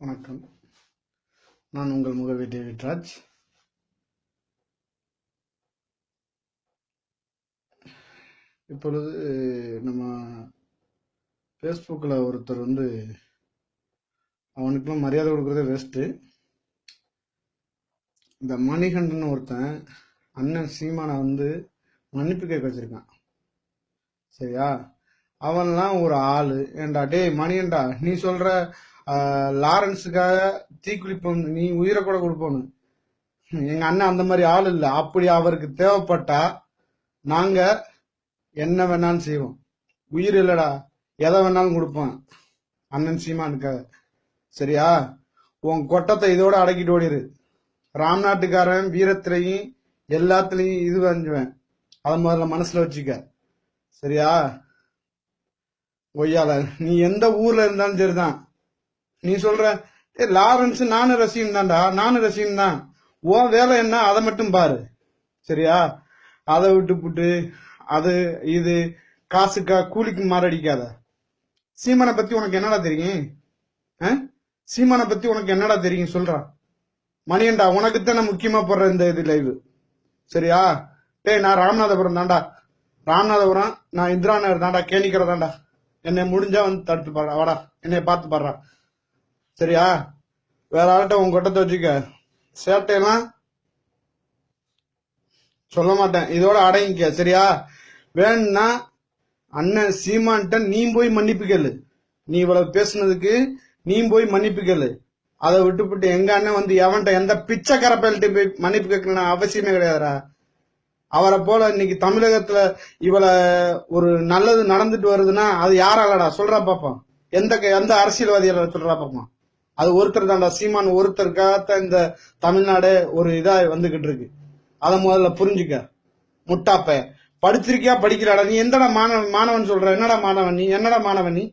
வணக்கம். நான் உங்கள் முகவி டேவிட் ராஜ். இப்பொழுது நம்ம ஃபேஸ்புக்கில் ஒருத்தர் அவனுக்குலாம் மரியாதை கொடுக்குறதே வேஸ்ட்டு. இந்த மணிகண்டன் ஒருத்தன் அண்ணன் சீமானை மன்னிப்பு கேட்க வச்சிருக்கான். சரியா? அவன்லாம் ஒரு ஆளு. ஏண்டா டே மணிகண்டா, நீ சொல்ற லாரன்ஸுக்காக தீக்குளிப்போம், நீ உயிரை கூட கொடுப்போன்னு. எங்க அண்ணன் அந்த மாதிரி ஆள் இல்லை. அப்படி அவருக்கு தேவைப்பட்டா நாங்க என்ன வேணாலும் செய்வோம். உயிர் இல்லடா, எதை வேணாலும் கொடுப்போம் அண்ணன் சீமானுக்காக. சரியா? உன் கொட்டத்தை இதோட அடக்கிட்டு ஓடிரு. ராம்நாட்டுக்காரன் வீரத்திலையும் எல்லாத்துலயும் இது வஞ்சுவேன். அதை முதல்ல மனசுல வச்சுக்க. சரியா? ஒய்யால நீ எந்த ஊர்ல இருந்தாலும் சரிதான். நீ சொல்ற லாரன்ஸ் நானும் ரசிகன் தான்டா, நானும் ரசிகன் தான். உன் வேலை என்ன அதை மட்டும் பாரு. சரியா? அதை விட்டு அது இது காசுக்கா கூலிக்கு மாரடிக்காத. சீமானை பத்தி உனக்கு என்னடா தெரியும்? சீமானை பத்தி உனக்கு என்னடா தெரியும் சொல்றா. மணியண்டா, உனக்குத்தான் முக்கியமா போடுற இந்த இது லைவ். சரியா? நான் ராமநாதபுரம் தான்டா, ராமநாதபுரம். நான் இந்திரா நகர் தான்டா, கேணிக்கிற தான்டா. என்னை முடிஞ்சா தடுத்து பாடுறா, வாடா, என்னைய பார்த்து பாடுறா. சரியா? வேற ஆள்கிட்ட உன் கொட்டத்தை வச்சுக்க. சேட்டையெல்லாம் சொல்ல மாட்டேன், இதோட அடங்கிக்க. சரியா? வேணும்னா அண்ணன் சீமான்ட்ட நீ போய் மன்னிப்பு கேளு. நீ இவ்வளவு பேசுனதுக்கு நீ போய் மன்னிப்பு கேளு. அதை விட்டுவிட்டு எங்க அண்ணன் எவன்ட்ட எந்த பிச்சைக்கார பயல்கிட்ட போய் மன்னிப்பு கேட்கணும் அவசியமே கிடையாதுரா. அவரை போல இன்னைக்கு தமிழகத்துல இவள ஒரு நல்லது நடந்துட்டு வருதுன்னா அது யாராலடா சொல்றா பாப்போம். எந்த அரசியல்வாதியால சொல்றா பாப்போம். அது ஒருத்தர் தான்டா, சீமான் ஒருத்தருக்காகத்தான் இந்த தமிழ்நாடு ஒரு இதா வந்துகிட்டு இருக்கு. அதை முதல்ல புரிஞ்சுக்க. முட்டாப்ப படிச்சிருக்கியா படிக்கலாடா? நீ எந்தடா மாணவன் சொல்ற? என்னடா மாணவன் நீ? என்னடா மாணவன் நீ?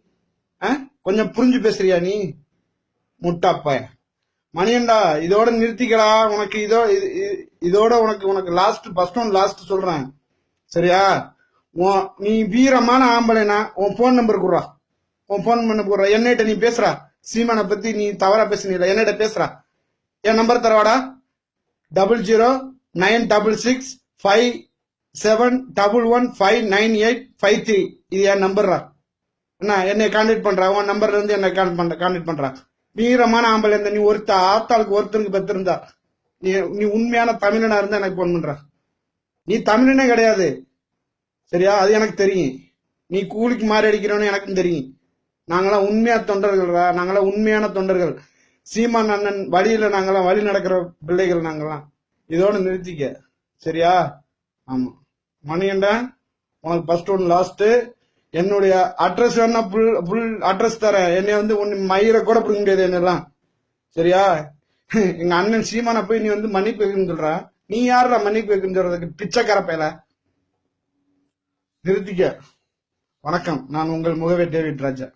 கொஞ்சம் புரிஞ்சு பேசுறியா நீ? முட்டாப்ப மணியண்டா, இதோட நிறுத்திக்கடா. உனக்கு இதோட உனக்கு லாஸ்ட் ஃபர்ஸ்ட் ஒன் லாஸ்ட் சொல்றேன். சரியா? நீ வீரமான ஆம்பளைனா உன் போன் நம்பர் குடுறா. உன் போன் நம்பர் குடுறா. என்னிட்ட நீ பேசுறா. சீமானை பத்தி நீ தவறா பேசுனீல, என்னிட்ட பேசுறா. என் நம்பர் தரவாடா. 009657115985 இது என் நம்பர்ரா. என்ன என்னை கான்டாக்ட் பண்றா. உன் நம்பர்ல இருந்து என்ன கான்டாக்ட் பண்றா. வீரமான ஆம்பளை இருந்தா, நீ ஆத்தாளுக்கு ஒருத்தருக்கு பெற்றிருந்தா, நீ உண்மையான தமிழனா இருந்தா எனக்கு போன் பண்ற. நீ தமிழனே கிடையாது. சரியா? அது எனக்கு தெரியும். நீ கூலிக்கு மாறி அடிக்கிறவனு எனக்கும் தெரியும். நாங்களாம் உண்மையா தொண்டர்கள்ரா. நாங்களாம் உண்மையான தொண்டர்கள். சீமான் அண்ணன் வழியில நாங்களாம் வழி நடக்கிற பிள்ளைகள். நாங்களாம் இதோட நிறுத்திக்க. சரியா? ஆமா மணிகண்டா, உனக்கு ஃபர்ஸ்ட் ஒன் லாஸ்ட். என்னுடைய அட்ரஸ் வேணா புல் அட்ரஸ் தரேன். என்னை மயிரை கூட பிடிக்க முடியாது என்னெல்லாம். சரியா? எங்க அண்ணன் சீமானை போய் நீ மன்னிப்பு வைக்கணும்னு சொல்ற. நீ யாருடா மன்னிப்பு வைக்கணும்னு சொல்றதுக்கு? பிச்சைக்கார பயல. நிறுத்திக்க. வணக்கம். நான் உங்கள் முகவே டேவிட் ராஜா.